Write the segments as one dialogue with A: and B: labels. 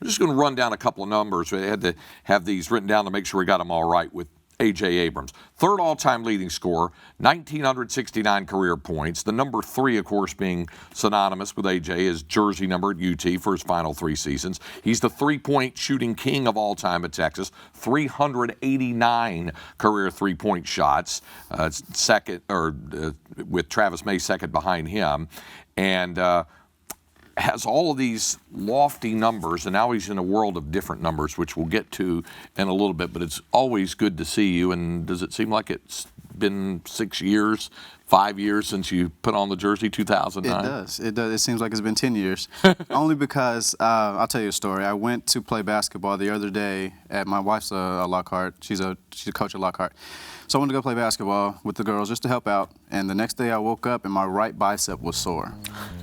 A: I'm just going to run down a couple of numbers. We had to have these written down to make sure we got them all right with A.J. Abrams. Third all-time leading scorer, 1,969 career points. The number 3, of course, being synonymous with A.J. is jersey number at UT for his final 3 seasons. He's the three-point shooting king of all time at Texas, 389 career three-point shots, second, or with Travis May second behind him, and has all of these lofty numbers, and now he's in a world of different numbers, which we'll get to in a little bit, but it's always good to see you. And does it seem like it's been 6 years, 5 years since you put on the jersey, 2009?
B: It does. It does. It seems like it's been 10 years. Only because, I'll tell you a story. I went to play basketball the other day at my wife's Lockhart. She's a coach at Lockhart. So I went to go play basketball with the girls just to help out. And the next day I woke up and my right bicep was sore.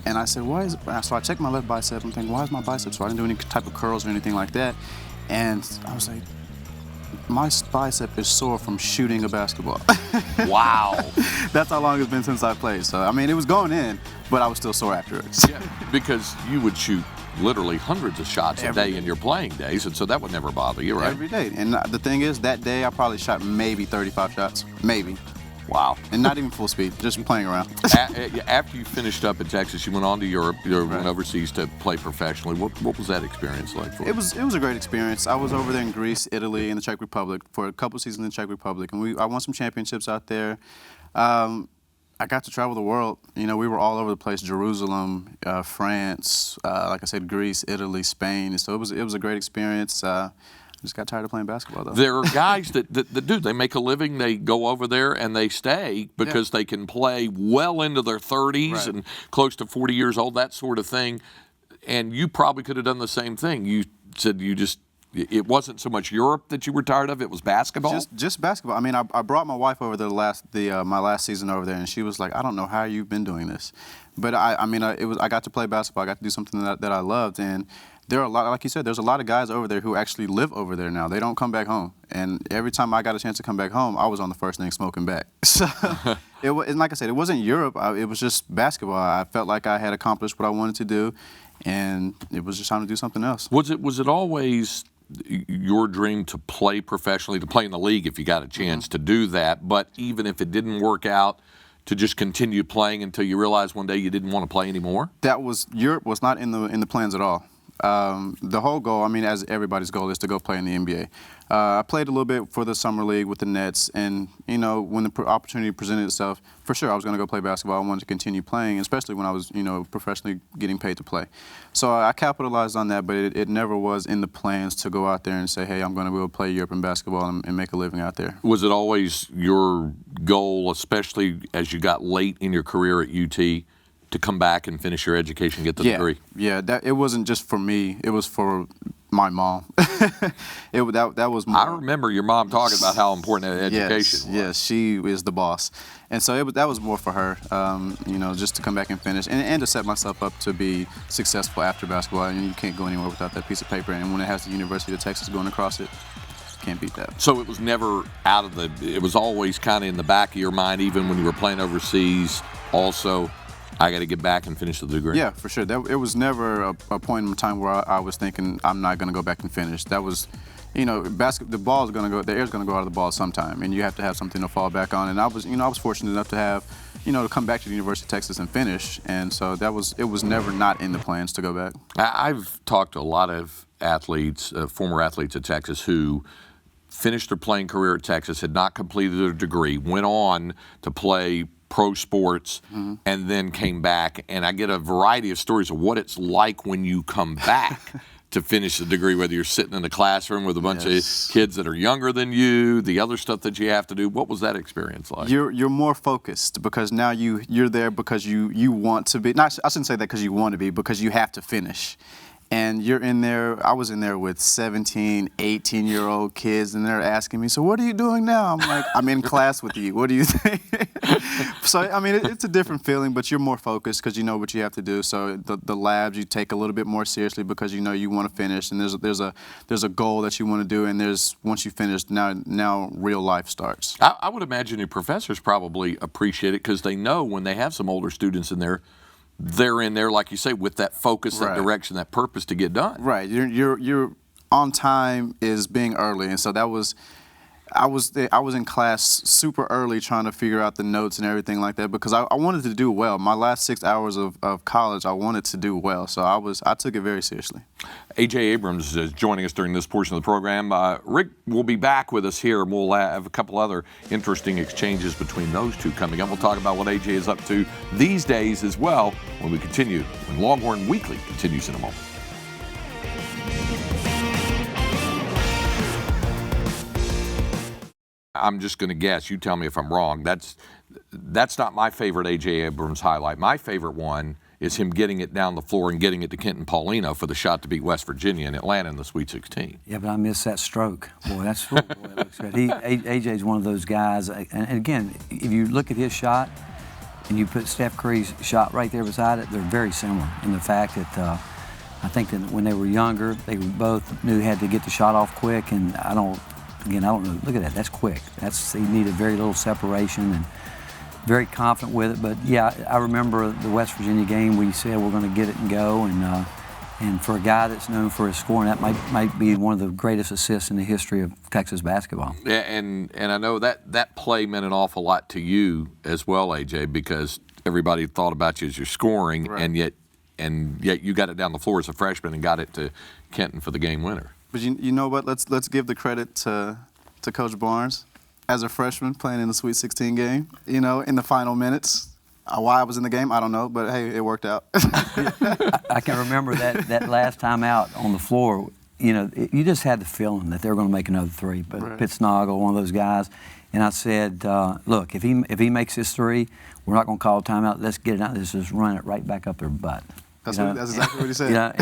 B: And I said, why is it? So I checked my left bicep. I'm thinking, why is my bicep sore? I didn't do any type of curls or anything like that. And I was like, my bicep is sore from shooting a basketball.
A: Wow.
B: That's how long it's been since I played. So, I mean, it was going in, but I was still sore afterwards.
A: Yeah, because you would shoot literally hundreds of shots a day in your playing days, and so that would never bother you, right?
B: Every day. And the thing is, that day I probably shot maybe 35 shots. Maybe.
A: Wow.
B: And not even full speed, just playing around.
A: After you finished up in Texas, you went on to Europe. You went overseas to play professionally. What was that experience like for you?
B: It was a great experience. I was over there in Greece, Italy, and the Czech Republic for a couple seasons in the Czech Republic, and I won some championships out there. I got to travel the world. You know, we were all over the place: Jerusalem, France, like I said, Greece, Italy, Spain. So it was a great experience. I just got tired of playing basketball, though.
A: There are guys that do. They make a living. They go over there and they stay because they can play well into their 30s and close to 40 years old, that sort of thing. And you probably could have done the same thing. You said it wasn't so much Europe that you were tired of; it was basketball.
B: Just basketball. I mean, I brought my wife over there my last season over there, and she was like, "I don't know how you've been doing this," but I got to play basketball. I got to do something that I loved, and there are a lot, like you said, there's a lot of guys over there who actually live over there now. They don't come back home, and every time I got a chance to come back home, I was on the first thing smoking back. So, and like I said, it wasn't Europe. It was just basketball. I felt like I had accomplished what I wanted to do, and it was just time to do something else.
A: Was it always your dream to play professionally, to play in the league if you got a chance to do that, but even if it didn't work out, to just continue playing until you realized one day you didn't want to play anymore?
B: Europe was not in the plans at all. The whole goal, I mean, as everybody's goal, is to go play in the NBA. I played a little bit for the summer league with the Nets, and you know, when the opportunity presented itself, for sure I was going to go play basketball. I wanted to continue playing, especially when I was, professionally getting paid to play. So I capitalized on that, but it never was in the plans to go out there and say, hey, I'm going to go play European basketball and make a living out there.
A: Was it always your goal, especially as you got late in your career at UT, to come back and finish your education, get the degree?
B: Yeah, it wasn't just for me. It was for my mom. that was more.
A: I remember your mom talking about how important that education was.
B: Yes, she is the boss. And so that was more for her, just to come back and finish and to set myself up to be successful after basketball. And you can't go anywhere without that piece of paper. And when it has the University of Texas going across it, can't beat that.
A: So it was never it was always kind of in the back of your mind, even when you were playing overseas, also, I got to get back and finish the degree.
B: Yeah, for sure. It was never a point in time where I was thinking I'm not going to go back and finish. That was, the ball's going to go, the air's going to go out of the ball sometime, and you have to have something to fall back on. And I was fortunate enough to have, to come back to the University of Texas and finish. And so it was never not in the plans to go back.
A: I've talked to a lot of athletes, former athletes at Texas, who finished their playing career at Texas, had not completed their degree, went on to play pro sports, and then came back. And I get a variety of stories of what it's like when you come back to finish the degree, whether you're sitting in a classroom with a bunch of kids that are younger than you, the other stuff that you have to do. What was that experience like?
B: You're more focused because now you're there because you want to be. I shouldn't say that because you want to be, because you have to finish. And you're in there, I was in there with 17, 18-year-old kids, and they're asking me, so what are you doing now? I'm like, I'm in class with you. What do you think? So, I mean, it's a different feeling, but you're more focused because you know what you have to do. So the labs you take a little bit more seriously because you know you want to finish, and there's a goal that you want to do, and once you finish, now real life starts.
A: I would imagine your professors probably appreciate it because they know when they have some older students in there, they're in there, like you say, with that focus, that direction, that purpose to get done.
B: Right. You're on time is being early, and so that was. I was in class super early trying to figure out the notes and everything like that because I wanted to do well. My last 6 hours of college, I wanted to do well, so I took it very seriously.
A: A.J. Abrams is joining us during this portion of the program. Rick will be back with us here, and we'll have a couple other interesting exchanges between those two coming up. We'll talk about what A.J. is up to these days as well when we continue, when Longhorn Weekly continues in a moment. I'm just going to guess. You tell me if I'm wrong. That's not my favorite A.J. Abrams highlight. My favorite one is him getting it down the floor and getting it to Kenton Paulino for the shot to beat West Virginia and Atlanta in the Sweet 16.
C: Yeah, but I missed that stroke. Boy, that looks good. A.J.'s one of those guys. And again, if you look at his shot and you put Steph Curry's shot right there beside it, they're very similar in the fact that I think that when they were younger, they both knew had to get the shot off quick, and I don't know. Look at that. That's quick. He needed very little separation and very confident with it. But yeah, I remember the West Virginia game. We said we're going to get it and go. And for a guy that's known for his scoring, that might be one of the greatest assists in the history of Texas basketball.
A: Yeah, and I know that play meant an awful lot to you as well, AJ, because everybody thought about you as your scoring,
B: right.
A: and yet you got it down the floor as a freshman and got it to Kenton for the game winner. But
B: you know what? Let's give the credit to Coach Barnes as a freshman playing in the Sweet 16 game. You know, in the final minutes. Why I was in the game, I don't know, but hey, it worked out.
C: I can remember that last time out on the floor. You know, you just had the feeling that they were going to make another three. But
B: right.
C: Pittsnoggle, one of those guys, and I said, look, if he makes his three, we're not going to call a timeout. Let's get it out. Let's just run it right back up their butt.
B: That's exactly what he said.
C: Yeah,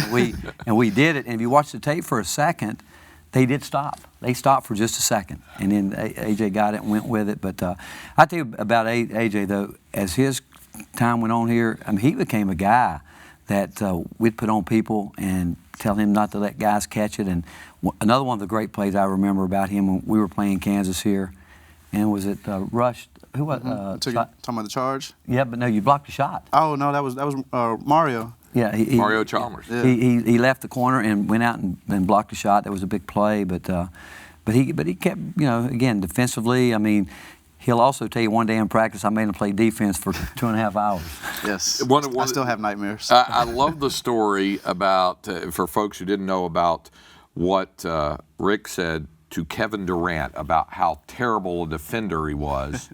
C: and we did it. And if you watch the tape for a second, they did stop. They stopped for just a second, and then AJ got it and went with it. But I tell you about AJ though, as his time went on here, I mean, he became a guy that we'd put on people and tell him not to let guys catch it. And another one of the great plays I remember about him when we were playing Kansas here, and was it Rush? Who was
B: talking about the charge?
C: Yeah, but no, you blocked the shot.
B: Oh no, that was Mario.
C: Yeah,
A: Mario Chalmers.
C: Yeah. He left the corner and went out and blocked a shot. That was a big play, but he kept, you know, again, defensively. I mean, he'll also tell you one day in practice I made him play defense for 2.5 hours.
B: Yes, I still have nightmares.
A: I love the story about, for folks who didn't know about what Rick said to Kevin Durant about how terrible a defender he was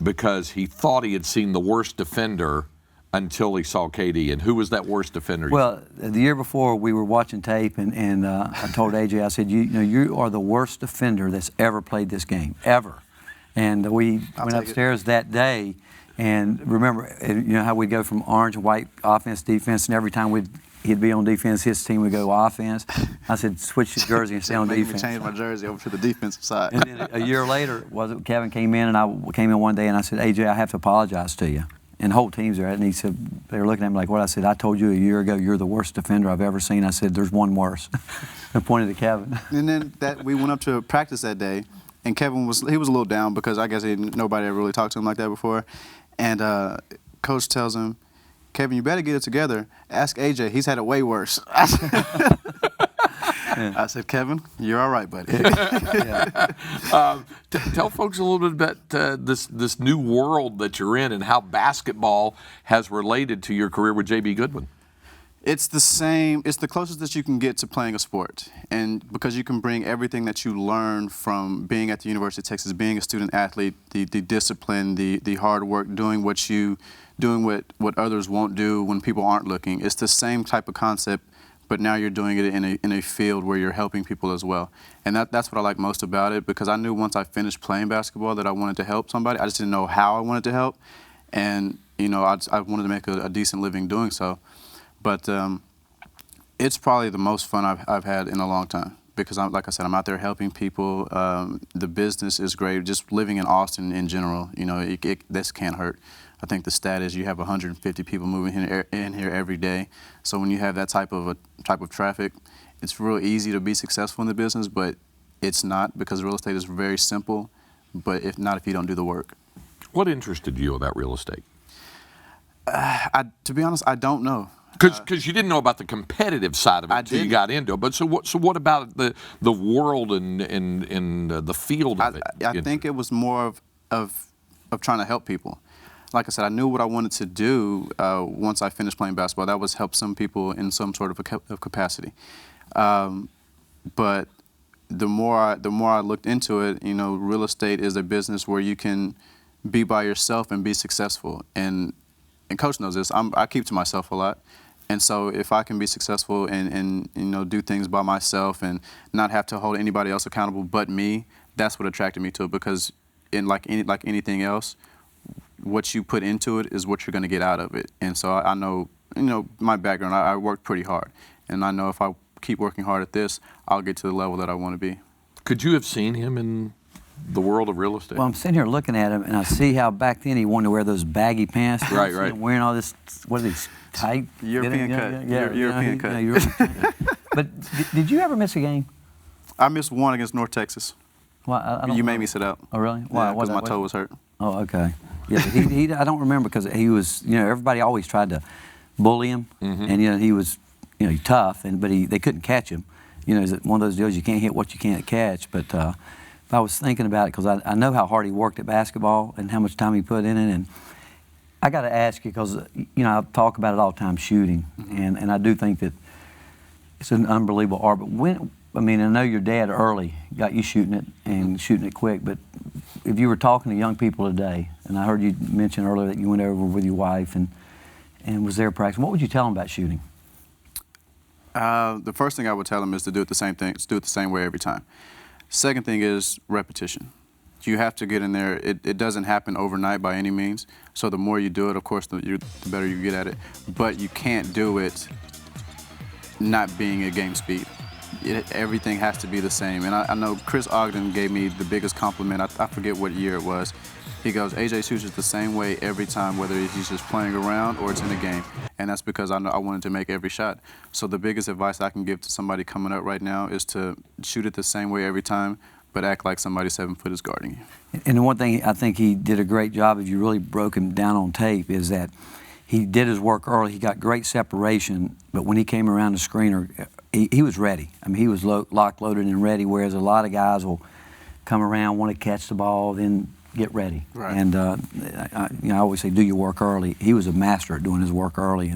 A: because he thought he had seen the worst defender until he saw KD. And who was that worst defender?
C: Well, the year before we were watching tape, and I told AJ, I said, you are the worst defender that's ever played this game, ever. And we went upstairs that day, and remember, you know how we go from orange and white offense, defense, and every time he'd be on defense, his team would go offense. I said, switch your jersey and stay on defense.
B: Change my jersey over to the defensive side.
C: And then a year later, Kevin came in, and I came in one day, and I said, AJ, I have to apologize to you. And the whole team's there. And he said, they were looking at me like, what? I said, I told you a year ago you're the worst defender I've ever seen. I said, there's one worse. I pointed to Kevin.
B: And then we went up to practice that day, and Kevin was a little down because I guess nobody ever really talked to him like that before. And Coach tells him, Kevin, you better get it together. Ask AJ. He's had it way worse. I said, Kevin, you're all right, buddy.
A: Tell folks a little bit about this new world that you're in and how basketball has related to your career with J.B. Goodwin.
B: It's the same. It's the closest that you can get to playing a sport. And because you can bring everything that you learn from being at the University of Texas, being a student athlete, the discipline, the hard work, doing what others won't do when people aren't looking. It's the same type of concept, but now you're doing it in a field where you're helping people as well. And that's what I like most about it, because I knew once I finished playing basketball that I wanted to help somebody. I just didn't know how I wanted to help. And, you know, I wanted to make a decent living doing so. But it's probably the most fun I've had in a long time, because like I said, I'm out there helping people. The business is great. Just living in Austin in general, you know, this can't hurt. I think the stat is you have 150 people moving in here every day. So when you have that type of traffic, it's real easy to be successful in the business, but it's not, because real estate is very simple, but if you don't do the work.
A: What interested you about real estate?
B: To be honest, I don't know.
A: Because you didn't know about the competitive side of it
B: I
A: until you
B: didn't.
A: got into it. But so what about the world and the field of it?
B: I think it was more of trying to help people. Like I said, I knew what I wanted to do once I finished playing basketball. That was help some people in some sort of capacity. But the more I looked into it, real estate is a business where you can be by yourself and be successful. And Coach knows this. I keep to myself a lot. And so if I can be successful and do things by myself and not have to hold anybody else accountable but me, that's what attracted me to it. Because like anything else, what you put into it is what you're going to get out of it. And so I know, my background, I worked pretty hard. And I know if I keep working hard at this, I'll get to the level that I want to be.
A: Could you have seen him in the world of real estate?
C: Well, I'm sitting here looking at him, and I see how back then he wanted to wear those baggy pants.
A: Right.
C: Wearing all this, what are these, tight?
B: European cut. European cut.
C: European cut. But did you ever miss a game?
B: I missed one against North Texas.
C: Well, I don't
B: You
C: know.
B: made me sit out.
C: Oh, really? Why?
B: Because my toe was hurt.
C: Oh, okay. Yeah, but he I don't remember because he was, everybody always tried to bully him, and he was, tough, but they couldn't catch him. It's one of those deals you can't hit what you can't catch. But I was thinking about it because I know how hard he worked at basketball and how much time he put in it, and I got to ask you because I talk about it all the time, shooting, and I do think that it's an unbelievable art. But I know your dad early got you shooting it and shooting it quick, but if you were talking to young people today, and I heard you mention earlier that you went over with your wife and was there practicing, what would you tell them about shooting?
B: The first thing I would tell them is to do it the same thing, do it the same way every time. Second thing is repetition. You have to get in there. It doesn't happen overnight by any means. So the more you do it, of course, the better you get at it. But you can't do it not being at game speed. Everything has to be the same. And I know Chris Ogden gave me the biggest compliment. I forget what year it was. He goes, AJ shoots it the same way every time, whether he's just playing around or it's in a game. And that's because I know I wanted to make every shot. So the biggest advice I can give to somebody coming up right now is to shoot it the same way every time, but act like somebody 7 foot is guarding you.
C: And the one thing I think he did a great job, if you really broke him down on tape, is that he did his work early. He got great separation, but when he came around the screener, he was ready. He was locked, loaded, and ready, whereas a lot of guys will come around, want to catch the ball, then get ready.
B: Right.
C: And I always say, do your work early. He was a master at doing his work early.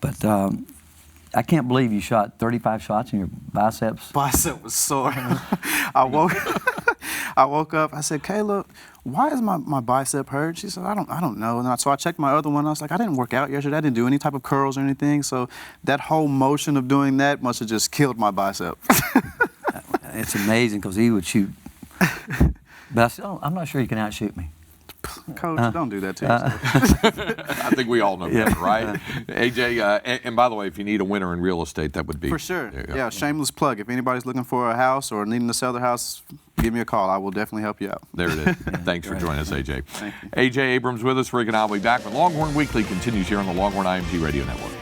C: But I can't believe you shot 35 shots in your biceps.
B: Bicep was sore. I woke up. I said, Kayla, why is my bicep hurt? She said, I don't know. And so I checked my other one. I was like, I didn't work out yesterday. I didn't do any type of curls or anything. So that whole motion of doing that must have just killed my bicep.
C: It's amazing because he would shoot. But I'm not sure he can outshoot me.
B: Coach, don't do that to yourself.
A: I think we all know that, right? AJ, and by the way, if you need a winner in real estate, that would be...
B: For sure. Yeah, shameless plug. If anybody's looking for a house or needing to sell their house, give me a call. I will definitely help you out.
A: There it is. Thanks for joining us, AJ.
B: Thank you.
A: AJ Abrams with us. Rick and I will be back when Longhorn Weekly continues here on the Longhorn IMG Radio Network.